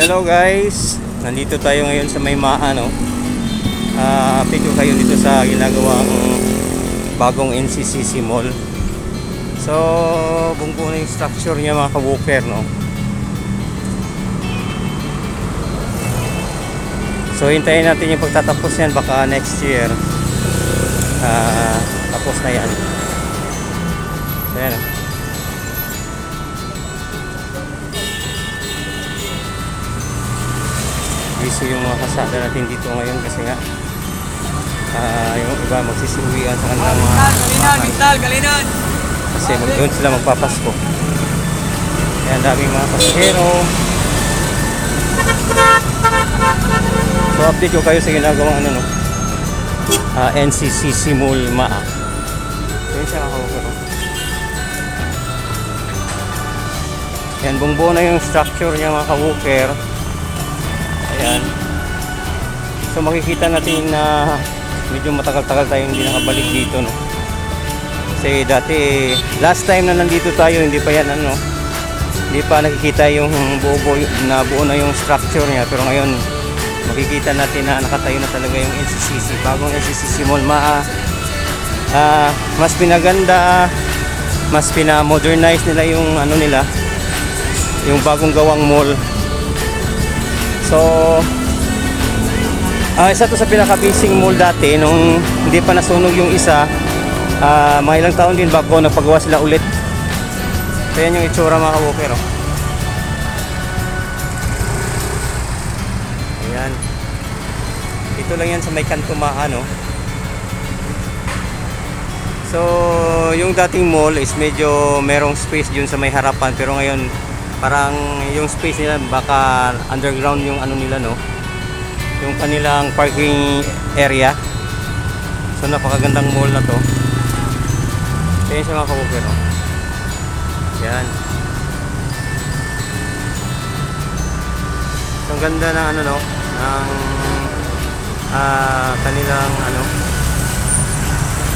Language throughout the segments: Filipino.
Hello guys, nandito tayo ngayon sa may Maano. Update ko kayo dito sa ginagawang bagong NCCC Mall. So, bungko na yung structure niya mga ka-walker, no? So, hintayin natin yung pagtatapos yan, baka next year tapos na yan. So, yan. Busy yung mga kasada natin dito ngayon kasi nga yung iba magsisiuwian sa kanilang mga Galinan! kasi doon sila magpapasko. Kaya ang daming mga pasahero. So update ko kayo sa ginagawang NCCC Mall Maa. So yun siya kakawagaro. Yan, bungbuo na yung structure niya mga ka-walker. Ayan. So makikita natin na medyo matagal-tagal tayong hindi nakabalik dito, no? Kasi dati last time na nandito tayo hindi pa yan hindi pa nakikita yung buo na yung structure niya, pero ngayon makikita natin na nakatayo na talaga yung NCCC, bagong NCCC Mall Maa. Mas pinaganda, mas pina-modernize nila yung yung bagong gawang mall. So isa to sa pinaka-busing mall dati nung hindi pa nasunog yung isa. Mga ilang taon din bago nagpagawa sila ulit. So yan yung itsura mga ka-walker, oh. Ayan. Ito lang yan sa may kanto Maano. So yung dating mall is medyo merong space dun sa may harapan, pero ngayon parang yung space nila baka underground yung nila, no, yung kanilang parking area. So napakagandang mall na to. Kaya siya mga ka-walker, no? Yan. So ang ganda ng ng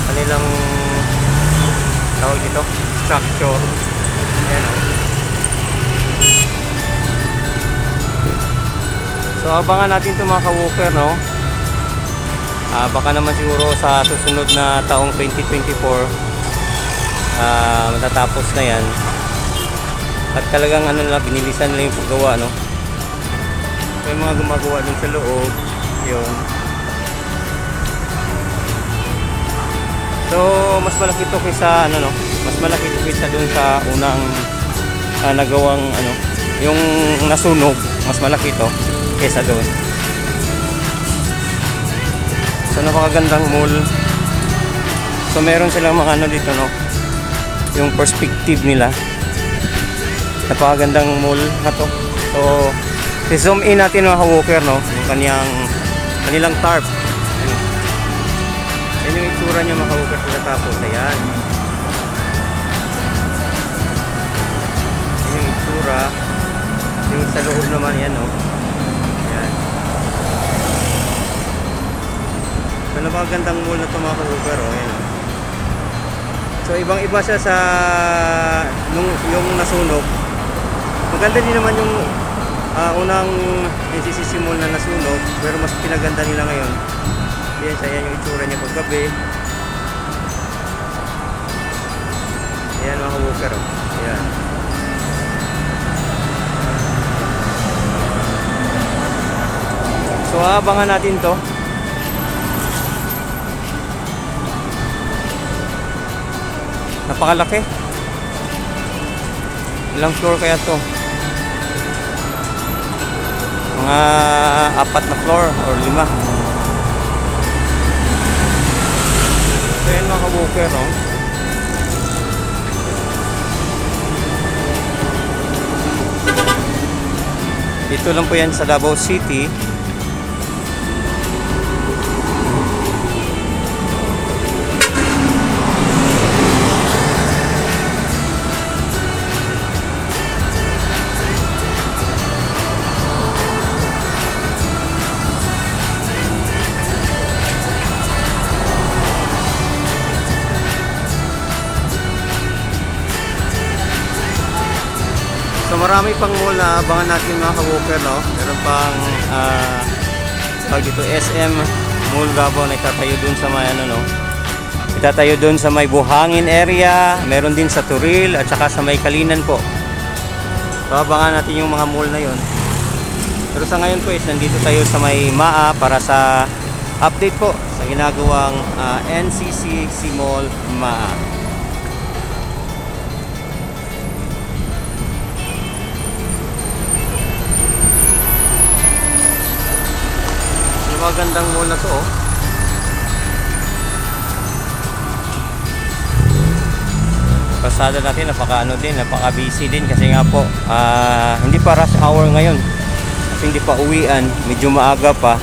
kanilang tawag dito, structure. Yan, no? So abangan natin ito mga ka-walker, no? Baka naman siguro sa susunod na taong 2024 matatapos na yan. At talagang binilisan nila yung paggawa, no? May mga gumagawa din sa loob. Yun. So mas malaki ito kaysa mas malaki ito kaysa dun sa unang nagawang yung nasunog. Mas malaki ito kesa doon. So napakagandang mall. So meron silang mga dito, no, yung perspective nila. Napakagandang mall na to. So i-zoom in natin mga ka-walker, no, yung kanilang tarp. Yan yung itsura niya mga ka-walker pagkatapos. Ayan. Yan yung itsura. Yung sa loob naman yan, no. So napakagandang mall na ito mga ka-walker, oh. Ayan. So ibang iba siya sa yung nasunog. Maganda din naman yung unang NCCC Mall na nasunog, pero mas pinaganda nila ngayon. Ayan siya, yan yung itsura niya paggabi. Ayan mga ka-walker, oh. Ayan. So abangan natin to. Napakalaki. Ilang floor kaya to? Mga 4 na floor or 5. So yan mga ka-walker, no? Dito lang po yan sa Davao City. So marami pang mall na abangan natin mga ka-walker, no? Meron pang tawag dito SM Mall Davao na itatayo dun sa may ano, no? Itatayo dun sa may Buhangin area, meron din sa Turil at saka sa may Kalinan po. So abangan natin yung mga mall na yon. Pero sa ngayon po is nandito tayo sa may MAA para sa update po sa ginagawang NCC Mall MAA. Magandang mall na to, oh. Pasada natin napaka busy din kasi nga po hindi pa rush hour ngayon kasi hindi pa uwian, medyo maaga pa.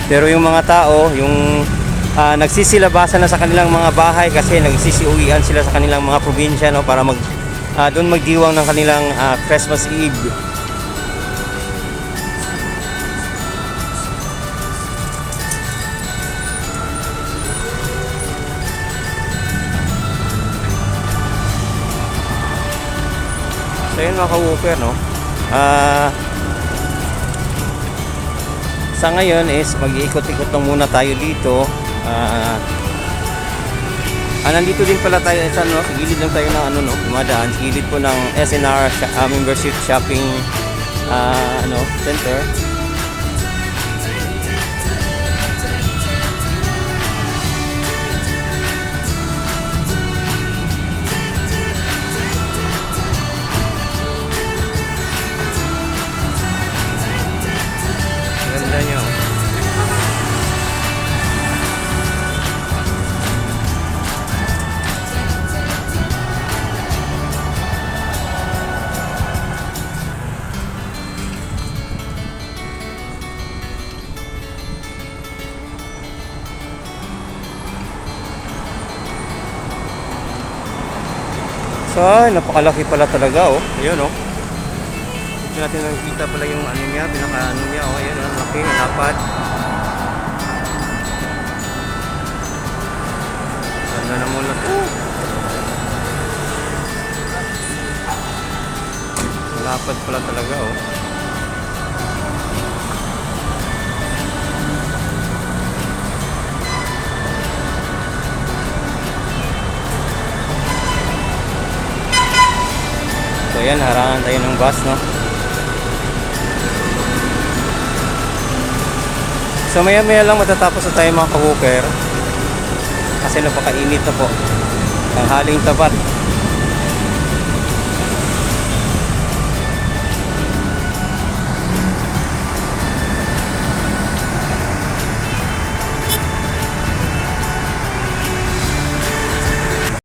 Pero yung mga tao, yung nagsisilabasan na sa kanilang mga bahay kasi nagsisiuwian sila sa kanilang mga probinsya, no, para doon magdiwang ng kanilang Christmas Eve. So yun mga ka-walker, no? Sa ngayon is mag-iikot-ikot lang muna tayo dito. Nandito din pala tayo sa ano, gilid lang tayo ng ano, no, dumadaan, gilid po ng SNR Membership Shopping Center. Ganda nyo. So, napakalaki pala talaga, oh. Ayun, oh. Dito natin nakikita pala yung ano niya, pinaka-ano niya, oh. Ayun, oh. Laki, lapad. Ganda na muna to. Lapad pala talaga, oh. So yan, harangan tayo ng bus, no? So maya maya lang matatapos na tayo mga ka-walker kasi napakainit na po, ang haling tapat.